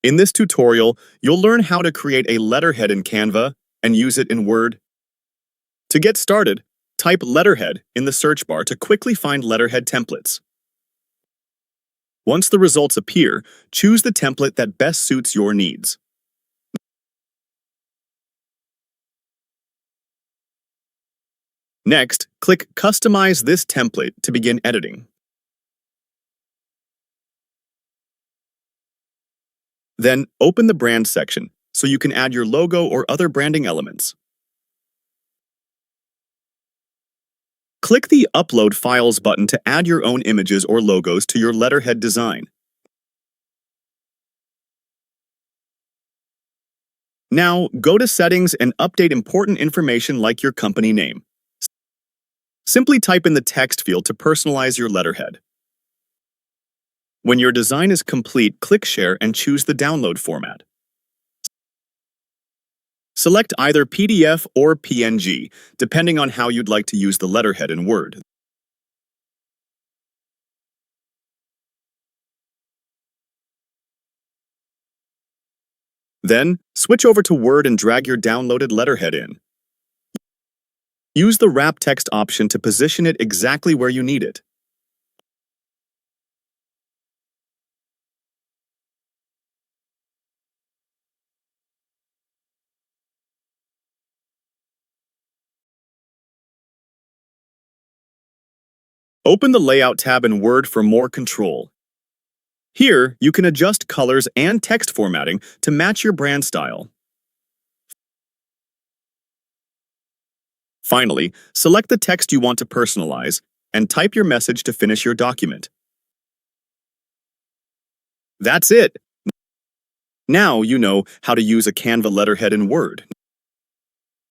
In this tutorial, you'll learn how to create a letterhead in Canva and use it in Word. To get started, type letterhead in the search bar to quickly find letterhead templates. Once the results appear, choose the template that best suits your needs. Next, click Customize this template to begin editing. Then, open the Brand section so you can add your logo or other branding elements. Click the Upload Files button to add your own images or logos to your letterhead design. Now, go to Settings and update important information like your company name. Simply type in the text field to personalize your letterhead. When your design is complete, click Share and choose the download format. Select either PDF or PNG, depending on how you'd like to use the letterhead in Word. Then, switch over to Word and drag your downloaded letterhead in. Use the Wrap Text option to position it exactly where you need it. Open the Layout tab in Word for more control. Here, you can adjust colors and text formatting to match your brand style. Finally, select the text you want to personalize and type your message to finish your document. That's it! Now you know how to use a Canva letterhead in Word.